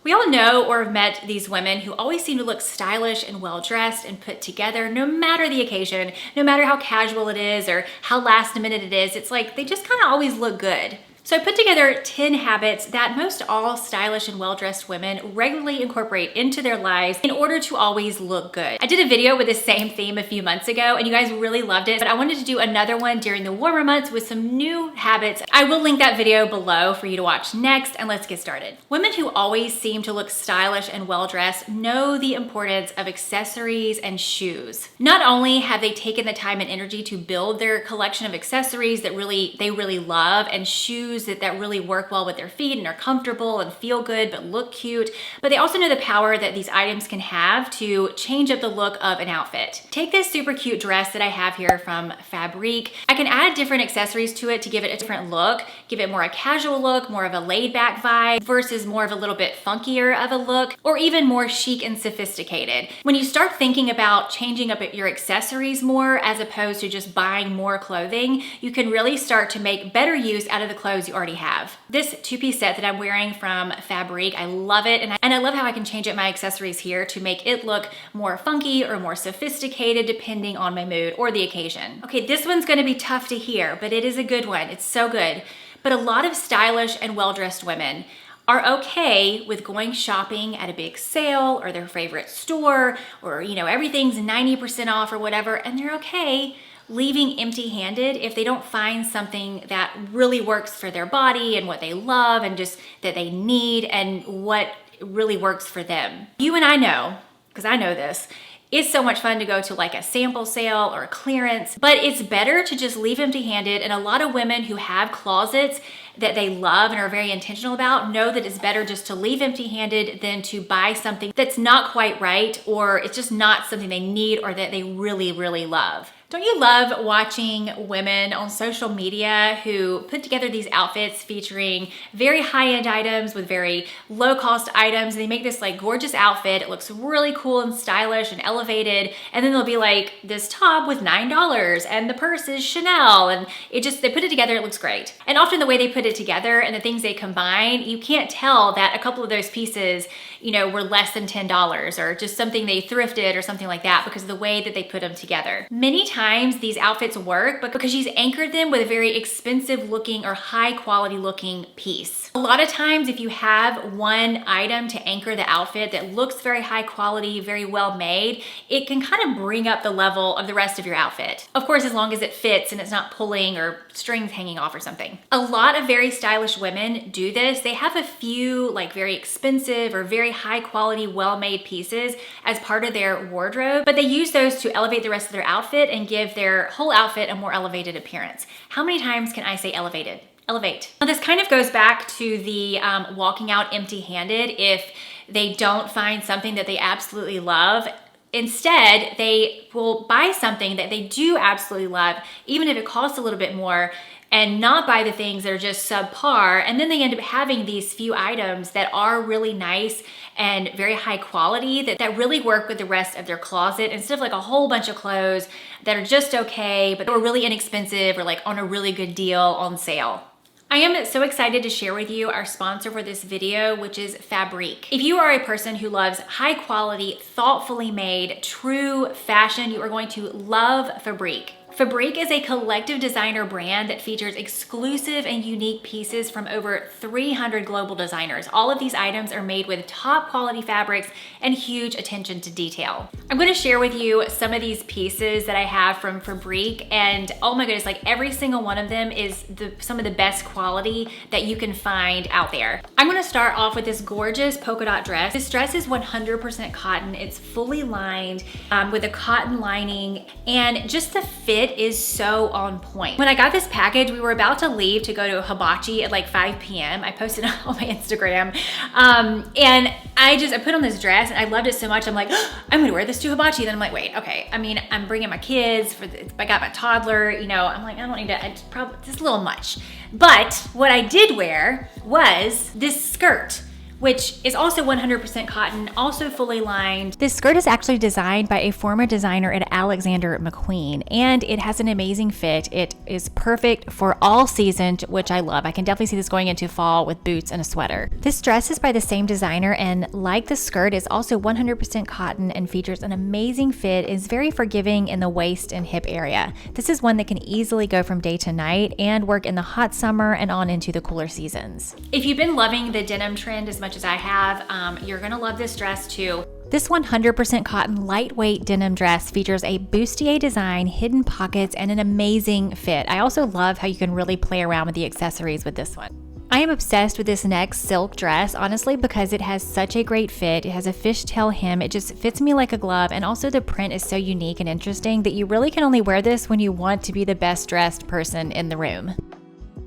We all know or have met these women who always seem to look stylish and well-dressed and put together no matter the occasion, no matter how casual it is or how last minute it is. It's like they just kind of always look good. So I put together 10 habits that most all stylish and well-dressed women regularly incorporate into their lives in order to always look good. I did a video with the same theme a few months ago and you guys really loved it, but I wanted to do another one during the warmer months with some new habits. I will link that video below for you to watch next, and let's get started. Women who always seem to look stylish and well-dressed know the importance of accessories and shoes. Not only have they taken the time and energy to build their collection of accessories that they really love, and shoes that really work well with their feet and are comfortable and feel good but look cute, but they also know the power that these items can have to change up the look of an outfit. Take this super cute dress that I have here from Fabrique. I can add different accessories to it to give it a different look, give it more a casual look, more of a laid back vibe versus more of a little bit funkier of a look, or even more chic and sophisticated. When you start thinking about changing up your accessories more as opposed to just buying more clothing, you can really start to make better use out of the clothes you already have. This two-piece set that I'm wearing from Fabrique, I love it, and I love how I can change up my accessories here to make it look more funky or more sophisticated depending on my mood or the occasion. Okay, this one's gonna be tough to hear, but it is a good one. It's so good. But a lot of stylish and well-dressed women are okay with going shopping at a big sale or their favorite store, or everything's 90% off or whatever, and they're okay leaving empty-handed if they don't find something that really works for their body and what they love and just that they need and what really works for them. You and I know, because I know this, it's so much fun to go to like a sample sale or a clearance, but it's better to just leave empty-handed. And a lot of women who have closets that they love and are very intentional about know that it's better just to leave empty-handed than to buy something that's not quite right, or it's just not something they need or that they really, really love. Don't you love watching women on social media who put together these outfits featuring very high-end items with very low-cost items, and they make this like gorgeous outfit. It looks really cool and stylish and elevated, and then they'll be like, this top with $9 and the purse is Chanel, and they put it together, it looks great. And often the way they put it together and the things they combine, you can't tell that a couple of those pieces were less than $10 or just something they thrifted or something like that because of the way that they put them together. Many times these outfits work, but because she's anchored them with a very expensive looking or high quality looking piece. A lot of times if you have one item to anchor the outfit that looks very high quality, very well made, it can kind of bring up the level of the rest of your outfit. Of course, as long as it fits and it's not pulling or strings hanging off or something. A lot of very stylish women do this. They have a few like very expensive or very high quality, well-made pieces as part of their wardrobe, but they use those to elevate the rest of their outfit and give their whole outfit a more elevated appearance. How many times can I say elevated? Elevate. Now, this kind of goes back to the walking out empty-handed if they don't find something that they absolutely love. Instead, they will buy something that they do absolutely love, even if it costs a little bit more, and not buy the things that are just subpar. And then they end up having these few items that are really nice and very high quality that really work with the rest of their closet, instead of like a whole bunch of clothes that are just okay, but they were really inexpensive or like on a really good deal on sale. I am so excited to share with you our sponsor for this video, which is Fabrique. If you are a person who loves high quality, thoughtfully made, true fashion, you are going to love Fabrique. Fabrique is a collective designer brand that features exclusive and unique pieces from over 300 global designers. All of these items are made with top quality fabrics and huge attention to detail. I'm going to share with you some of these pieces that I have from Fabrique, and oh my goodness, like every single one of them is some of the best quality that you can find out there. I'm going to start off with this gorgeous polka dot dress. This dress is 100% cotton. It's fully lined with a cotton lining, and just the fit is so on point. When I got this package, we were about to leave to go to a hibachi at like 5 p.m. I posted it on my Instagram. And I put on this dress and I loved it so much. I'm like, oh, I'm gonna wear this to hibachi. Then I'm like, wait, okay. I mean, I'm bringing my kids, I got my toddler, I'm like, I don't need to, it's a little much. But what I did wear was this skirt which is also 100% cotton, also fully lined. This skirt is actually designed by a former designer at Alexander McQueen, and it has an amazing fit. It is perfect for all seasons, which I love. I can definitely see this going into fall with boots and a sweater. This dress is by the same designer, and like the skirt, is also 100% cotton and features an amazing fit. It's very forgiving in the waist and hip area. This is one that can easily go from day to night and work in the hot summer and on into the cooler seasons. If you've been loving the denim trend as much as I have, you're gonna love this dress too. This 100% cotton lightweight denim dress features a bustier design, hidden pockets, and an amazing fit. I also love how you can really play around with the accessories with this one. I am obsessed with this next silk dress, honestly, because it has such a great fit. It has a fishtail hem. It just fits me like a glove, and also the print is so unique and interesting that you really can only wear this when you want to be the best dressed person in the room.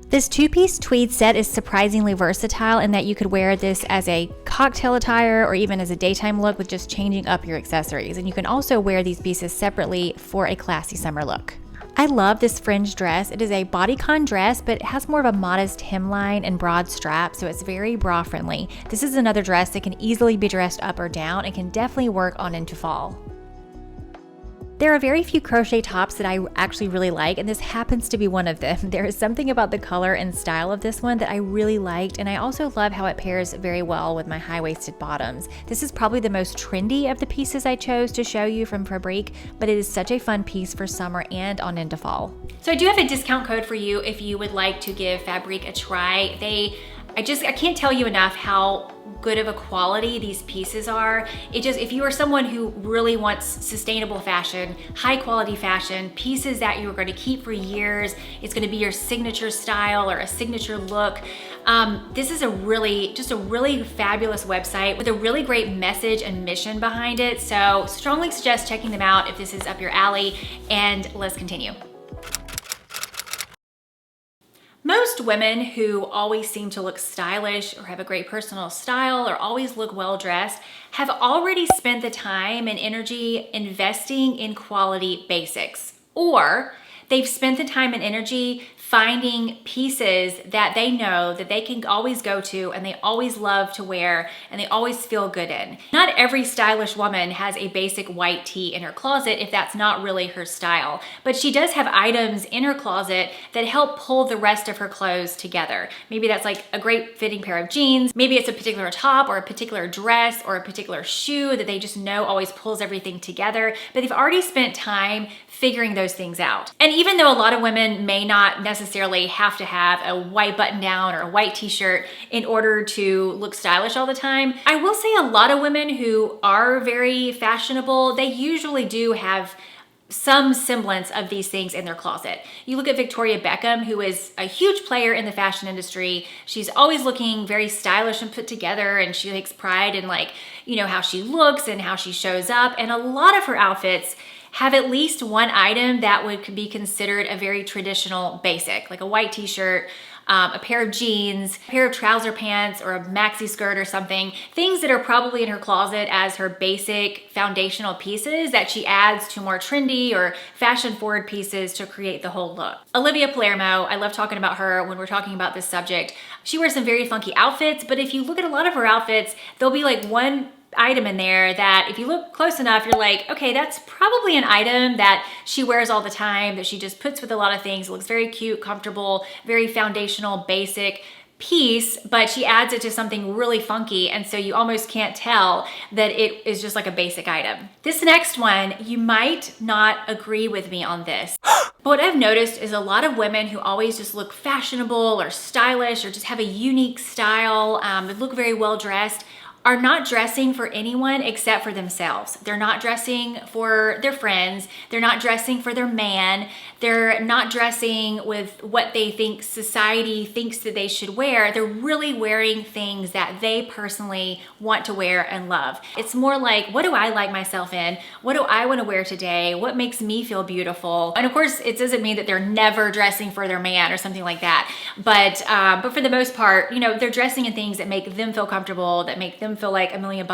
This two-piece tweed set is surprisingly versatile in that you could wear this as a cocktail attire or even as a daytime look with just changing up your accessories. And you can also wear these pieces separately for a classy summer look. I love this fringe dress. It is a bodycon dress, but it has more of a modest hemline and broad strap, so it's very bra friendly. This is another dress that can easily be dressed up or down and can definitely work on into fall. There are very few crochet tops that I actually really like, and this happens to be one of them. There is something about the color and style of this one that I really liked, and I also love how it pairs very well with my high-waisted bottoms. This is probably the most trendy of the pieces I chose to show you from Fabrique, but it is such a fun piece for summer and on into fall. So I do have a discount code for you if you would like to give Fabrique a try. I can't tell you enough how good of a quality these pieces are. If you are someone who really wants sustainable fashion, high quality fashion, pieces that you're going to keep for years, it's going to be your signature style or a signature look, this is a really fabulous website with a really great message and mission behind it. So strongly suggest checking them out if this is up your alley, and let's continue. Most women who always seem to look stylish or have a great personal style or always look well dressed have already spent the time and energy investing in quality basics, or they've spent the time and energy finding pieces that they know that they can always go to and they always love to wear and they always feel good in. Not every stylish woman has a basic white tee in her closet if that's not really her style, but she does have items in her closet that help pull the rest of her clothes together. Maybe that's like a great fitting pair of jeans, maybe it's a particular top or a particular dress or a particular shoe that they just know always pulls everything together, but they've already spent time figuring those things out. And even though a lot of women may not necessarily have to have a white button down or a white t-shirt in order to look stylish all the time, I will say a lot of women who are very fashionable, they usually do have some semblance of these things in their closet. You look at Victoria Beckham, who is a huge player in the fashion industry. She's always looking very stylish and put together, and she takes pride in how she looks and how she shows up. And a lot of her outfits have at least one item that would be considered a very traditional basic, like a white t-shirt, a pair of jeans, a pair of trouser pants, or a maxi skirt or something. Things that are probably in her closet as her basic foundational pieces that she adds to more trendy or fashion-forward pieces to create the whole look. Olivia Palermo, I love talking about her when we're talking about this subject. She wears some very funky outfits, but if you look at a lot of her outfits, there'll be like one item in there that if you look close enough, you're like, okay, that's probably an item that she wears all the time, that she just puts with a lot of things. It looks very cute, comfortable, very foundational, basic piece, but she adds it to something really funky, and so you almost can't tell that it is just like a basic item. This next one, you might not agree with me on this. But what I've noticed is a lot of women who always just look fashionable or stylish or just have a unique style, that look very well dressed, are not dressing for anyone except for themselves. They're not dressing for their friends. They're not dressing for their man. They're not dressing with what they think society thinks that they should wear. They're really wearing things that they personally want to wear and love. It's more like, what do I like myself in? What do I want to wear today? What makes me feel beautiful? And of course, it doesn't mean that they're never dressing for their man or something like that. But for the most part, they're dressing in things that make them feel comfortable, that make them feel like $1 million,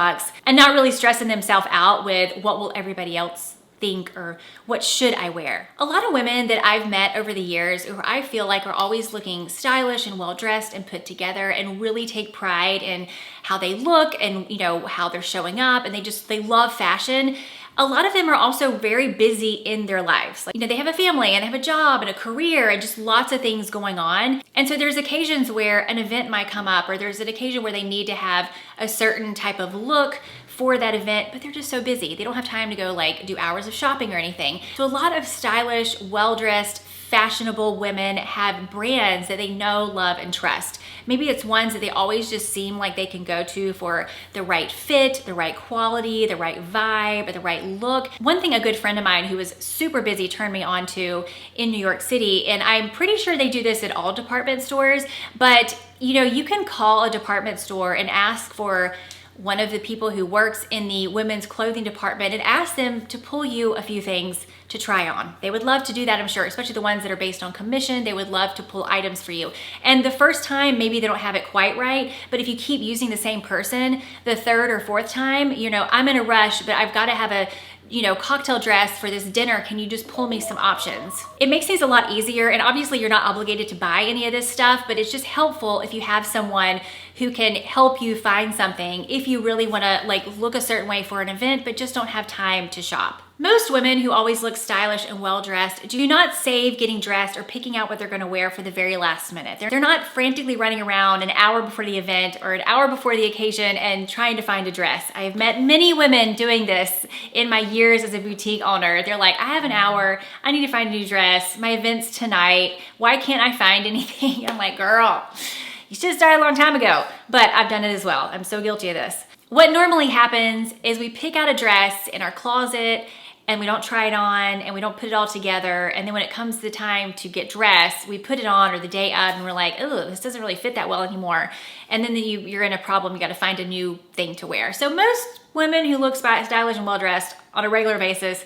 and not really stressing themselves out with what will everybody else think, or what should I wear? A lot of women that I've met over the years who I feel like are always looking stylish and well-dressed and put together and really take pride in how they look and, you know, how they're showing up, and they love fashion. A lot of them are also very busy in their lives. Like, you know, they have a family and they have a job and a career and just lots of things going on. And so there's occasions where an event might come up, or there's an occasion where they need to have a certain type of look for that event, but they're just so busy. They don't have time to go like do hours of shopping or anything. So a lot of stylish, well-dressed, fashionable women have brands that they know, love, and trust. Maybe it's ones that they always just seem like they can go to for the right fit, the right quality, the right vibe, or the right look. One thing a good friend of mine who was super busy turned me on to in New York City, and I'm pretty sure they do this at all department stores, but you know, you can call a department store and ask for one of the people who works in the women's clothing department and ask them to pull you a few things to try on. They would love to do that, I'm sure, especially the ones that are based on commission. They would love to pull items for you. And the first time, maybe they don't have it quite right, but if you keep using the same person, the third or fourth time, you know, I'm in a rush, but I've got to have a, you know, cocktail dress for this dinner. Can you just pull me some options? It makes things a lot easier, and obviously you're not obligated to buy any of this stuff, but it's just helpful if you have someone who can help you find something if you really wanna like look a certain way for an event, but just don't have time to shop. Most women who always look stylish and well-dressed do not save getting dressed or picking out what they're gonna wear for the very last minute. They're not frantically running around an hour before the event or an hour before the occasion and trying to find a dress. I have met many women doing this in my years as a boutique owner. They're like, I have an hour, I need to find a new dress, my event's tonight, why can't I find anything? I'm like, girl, you should have started a long time ago, but I've done it as well. I'm so guilty of this. What normally happens is we pick out a dress in our closet and we don't try it on and we don't put it all together. And then when it comes to the time to get dressed, we put it on or the day of and we're like, oh, this doesn't really fit that well anymore. And then you're in a problem, you gotta find a new thing to wear. So most women who look stylish and well-dressed on a regular basis,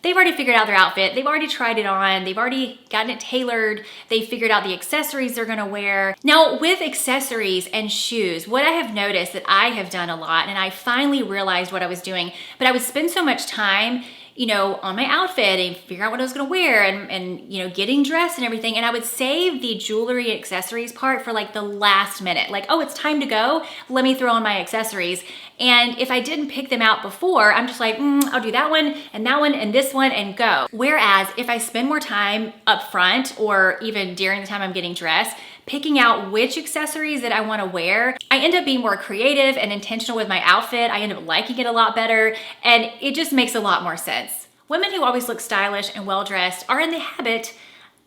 they've already figured out their outfit. They've already tried it on. They've already gotten it tailored. They figured out the accessories they're gonna wear. Now with accessories and shoes, what I have noticed that I have done a lot, and I finally realized what I was doing, but I would spend so much time, you know, on my outfit and figure out what I was gonna wear and you know, getting dressed and everything. And I would save the jewelry and accessories part for like the last minute. Like, oh, it's time to go. Let me throw on my accessories. And if I didn't pick them out before, I'm just like, I'll do that one and this one and go. Whereas if I spend more time up front or even during the time I'm getting dressed, picking out which accessories that I wanna wear, I end up being more creative and intentional with my outfit. I end up liking it a lot better, and it just makes a lot more sense. Women who always look stylish and well-dressed are in the habit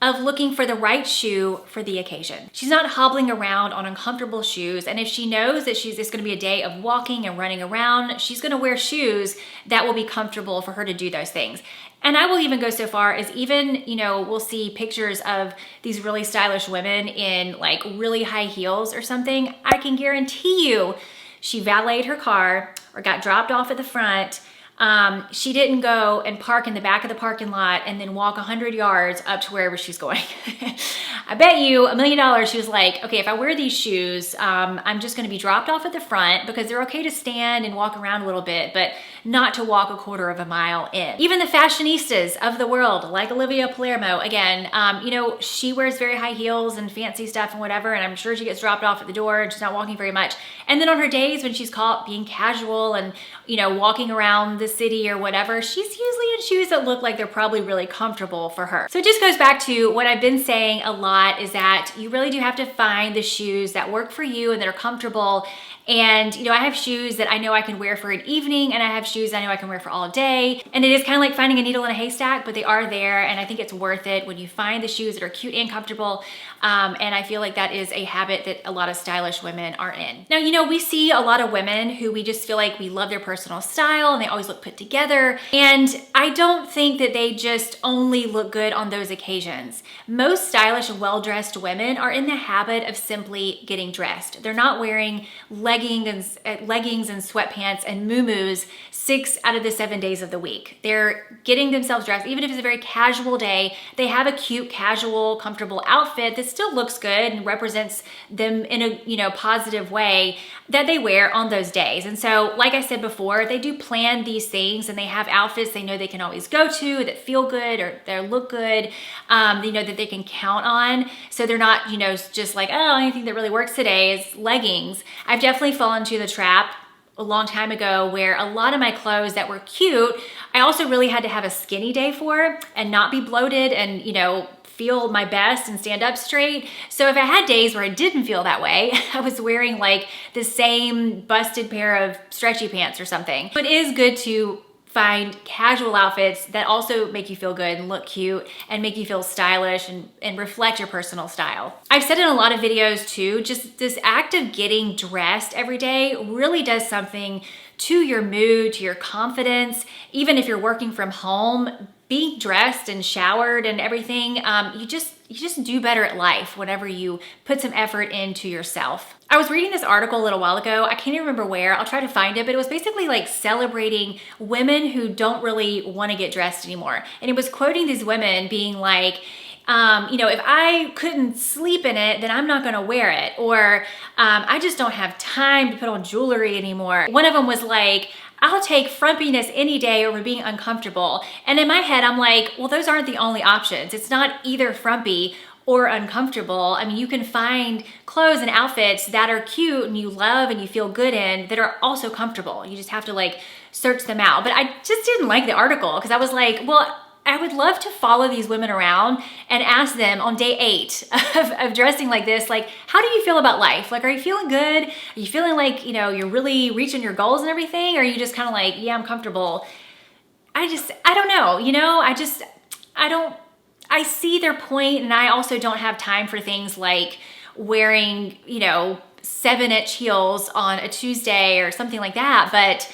of looking for the right shoe for the occasion. She's not hobbling around on uncomfortable shoes, and if she knows that it's gonna be a day of walking and running around, she's gonna wear shoes that will be comfortable for her to do those things. And I will even go so far as even, you know, we'll see pictures of these really stylish women in like really high heels or something. I can guarantee you she valeted her car or got dropped off at the front. She didn't go and park in the back of the parking lot and then walk 100 yards up to wherever she's going. I bet you $1 million she was like, okay, if I wear these shoes, I'm just gonna be dropped off at the front because they're okay to stand and walk around a little bit, but not to walk 1/4 of a mile in. Even the fashionistas of the world, like Olivia Palermo, again, you know, she wears very high heels and fancy stuff and whatever, and I'm sure she gets dropped off at the door and she's not walking very much. And then on her days when she's caught being casual and, you know, walking around the city or whatever, she's usually in shoes that look like they're probably really comfortable for her. So it just goes back to what I've been saying a lot, is that you really do have to find the shoes that work for you and that are comfortable. And, you know, I have shoes that I know I can wear for an evening, and I have shoes I know I can wear for all day. And it is kind of like finding a needle in a haystack, but they are there. And I think it's worth it when you find the shoes that are cute and comfortable. And I feel like that is a habit that a lot of stylish women are in. Now, you know, we see a lot of women who we just feel like we love their personal style and they always look put together. And I don't think that they just only look good on those occasions. Most stylish and well-dressed women are in the habit of simply getting dressed. They're not wearing leggings and sweatpants and muumuus 6 out of the 7 days of the week. They're getting themselves dressed. Even if it's a very casual day, they have a cute, casual, comfortable outfit that's still looks good and represents them in a, positive way that they wear on those days. And so, like I said before, they do plan these things and they have outfits they know they can always go to that feel good or they look good, that they can count on. So they're not, just like, oh, anything that really works today is leggings. I've definitely fallen into the trap a long time ago where a lot of my clothes that were cute, I also really had to have a skinny day for and not be bloated and, feel my best and stand up straight. So if I had days where I didn't feel that way, I was wearing like the same busted pair of stretchy pants or something. But it is good to find casual outfits that also make you feel good and look cute and make you feel stylish and reflect your personal style. I've said in a lot of videos too, just this act of getting dressed every day really does something to your mood, to your confidence. Even if you're working from home, being dressed and showered and everything, you just do better at life whenever you put some effort into yourself. I was reading this article a little while ago. I can't even remember where. I'll try to find it, but it was basically like celebrating women who don't really want to get dressed anymore. And it was quoting these women being like, if I couldn't sleep in it, then I'm not gonna wear it. Or I just don't have time to put on jewelry anymore. One of them was like, I'll take frumpiness any day over being uncomfortable. And in my head, I'm like, well, those aren't the only options. It's not either frumpy or uncomfortable. I mean, you can find clothes and outfits that are cute and you love and you feel good in that are also comfortable. You just have to like search them out. But I just didn't like the article because I was like, well, I would love to follow these women around and ask them on day 8 of dressing like this, like, how do you feel about life? Like, are you feeling good? Are you feeling like, you're really reaching your goals and everything? Or are you just kind of like, yeah, I'm comfortable? I don't know, I see their point, and I also don't have time for things like wearing, 7-inch heels on a Tuesday or something like that. But,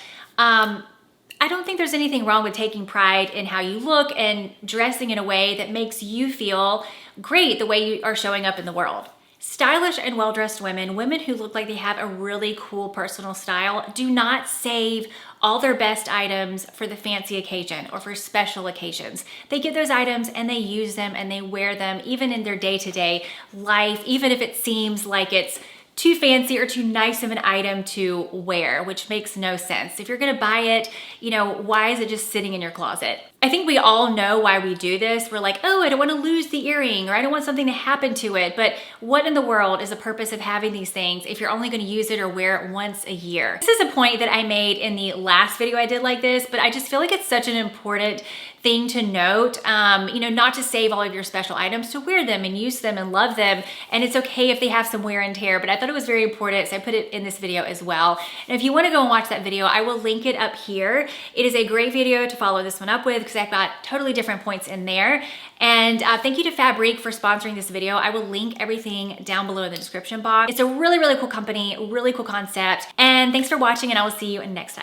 I don't think there's anything wrong with taking pride in how you look and dressing in a way that makes you feel great the way you are showing up in the world. Stylish and well-dressed women who look like they have a really cool personal style, do not save all their best items for the fancy occasion or for special occasions. They get those items and they use them and they wear them even in their day-to-day life, even if it seems like it's too fancy or too nice of an item to wear, which makes no sense. If you're gonna buy it, why is it just sitting in your closet? I think we all know why we do this. We're like, oh, I don't want to lose the earring, or I don't want something to happen to it. But what in the world is the purpose of having these things if you're only going to use it or wear it once a year? This is a point that I made in the last video I did like this, but I just feel like it's such an important thing to note, not to save all of your special items, to wear them and use them and love them. And it's okay if they have some wear and tear, but I thought it was very important, so I put it in this video as well. And if you want to go and watch that video, I will link it up here. It is a great video to follow this one up with because I've got totally different points in there. And thank you to Fabrique for sponsoring this video. I will link everything down below in the description box. It's a really, really cool company, really cool concept. And thanks for watching, and I will see you next time.